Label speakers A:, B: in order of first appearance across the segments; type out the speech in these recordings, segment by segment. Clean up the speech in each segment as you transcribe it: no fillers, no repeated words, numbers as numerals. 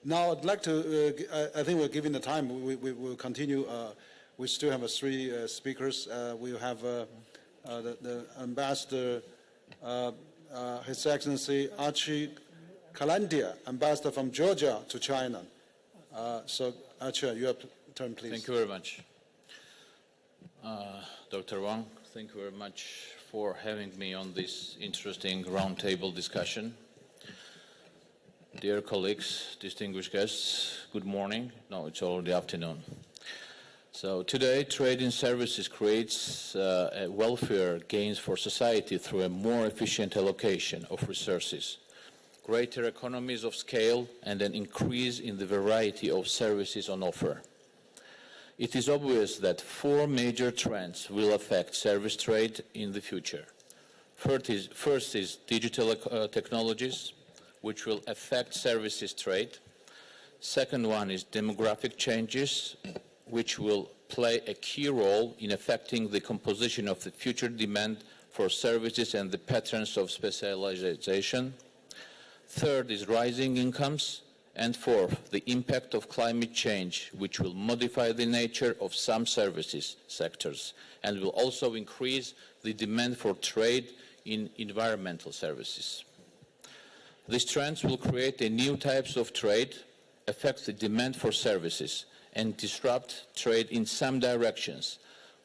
A: Now I'd like to, I think we're giving the time, we will continue. We still have three speakers. We'll have the Ambassador, His Excellency Archil Kalandia, Ambassador from Georgia to China. So Archil, your turn, please.
B: Thank you very much. Dr. Wang, thank you very much for having me on this interesting roundtable discussion. Dear colleagues, distinguished guests, good morning. No, it's already afternoon. So today, trade in services creates welfare gains for society through a more efficient allocation of resources, greater economies of scale, and an increase in the variety of services on offer. It is obvious that four major trends will affect service trade in the future. First is digital technologies, which will affect services trade. Second one is demographic changes, which will play a key role in affecting the composition of the future demand for services and the patterns of specialization. Third is rising incomes. And fourth, the impact of climate change, which will modify the nature of some services sectors and will also increase the demand for trade in environmental services. These trends will create new types of trade, affect the demand for services, and disrupt trade in some directions,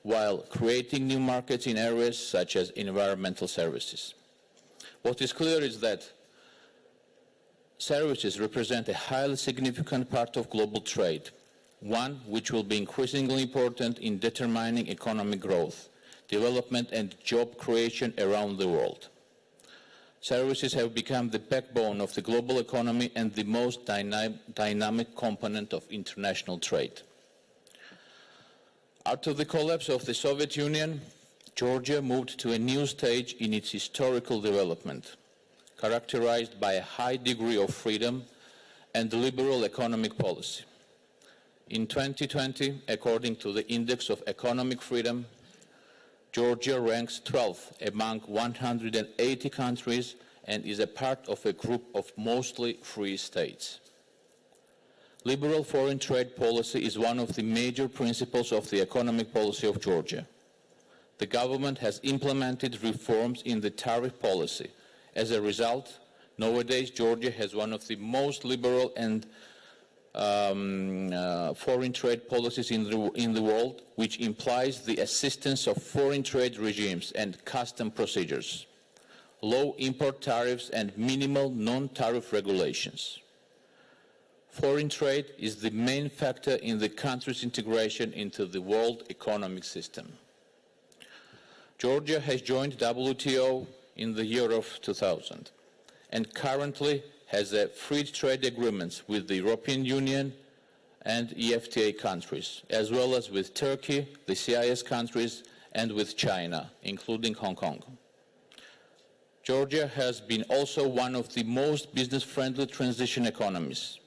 B: while creating new markets in areas such as environmental services. What is clear is that services represent a highly significant part of global trade, one which will be increasingly important in determining economic growth, development, and job creation around the world. Services have become the backbone of the global economy and the most dynamic component of international trade. After the collapse of the Soviet Union, Georgia moved to a new stage in its historical development, characterized by a high degree of freedom and liberal economic policy. In 2020, according to the Index of Economic Freedom, Georgia ranks 12th among 180 countries and is a part of a group of mostly free states. Liberal foreign trade policy is one of the major principles of the economic policy of Georgia. The government has implemented reforms in the tariff policy. As a result, nowadays Georgia has one of the most liberal and foreign trade policies in the world, which implies the assistance of foreign trade regimes and custom procedures, low import tariffs, and minimal non-tariff regulations. Foreign trade is the main factor in the country's integration into the world economic system. Georgia has joined WTO in the year of 2000 and currently has free trade agreements with the European Union and EFTA countries, as well as with Turkey, the CIS countries, and with China, including Hong Kong. Georgia has been also one of the most business-friendly transition economies.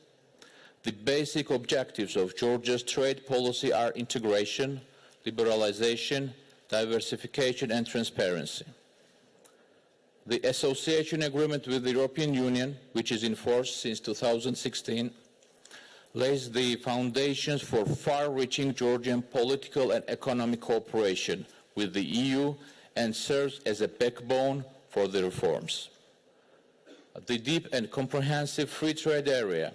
B: The basic objectives of Georgia's trade policy are integration, liberalization, diversification, and transparency. The association agreement with the European Union, which is in force since 2016, lays the foundations for far-reaching Georgian political and economic cooperation with the EU and serves as a backbone for the reforms. The deep and comprehensive free trade area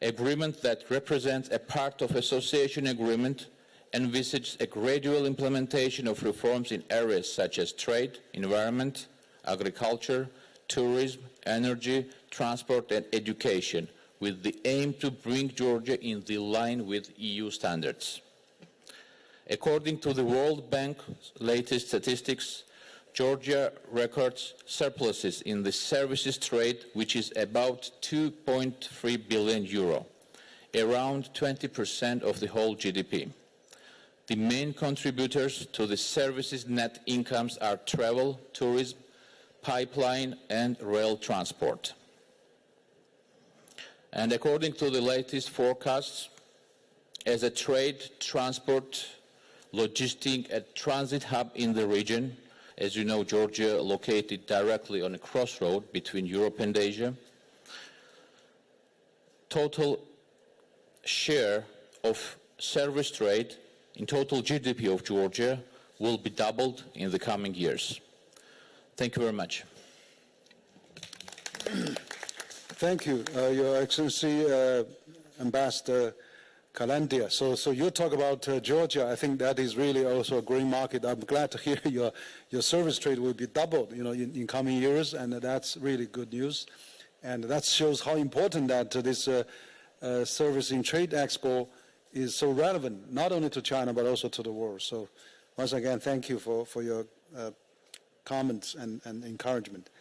B: agreement that represents a part of association agreement envisages a gradual implementation of reforms in areas such as trade, environment, agriculture, tourism, energy, transport, and education, with the aim to bring Georgia in the line with EU standards. According to the World Bank's latest statistics, Georgia records surpluses in the services trade, which is about 2.3 billion euro, around 20% of the whole GDP. The main contributors to the services net incomes are travel, tourism, pipeline, and rail transport. And according to the latest forecasts, as a trade, transport, logistics, and transit hub in the region, as you know, Georgia located directly on a crossroad between Europe and Asia, total share of service trade in total GDP of Georgia will be doubled in the coming years. Thank you very much.
A: Thank you, Your Excellency, Ambassador Kalandia. So you talk about Georgia. I think that is really also a growing market. I'm glad to hear your service trade will be doubled, in coming years, and that's really good news. And that shows how important that this service in trade expo is so relevant, not only to China, but also to the world. So once again, thank you for your comments and encouragement.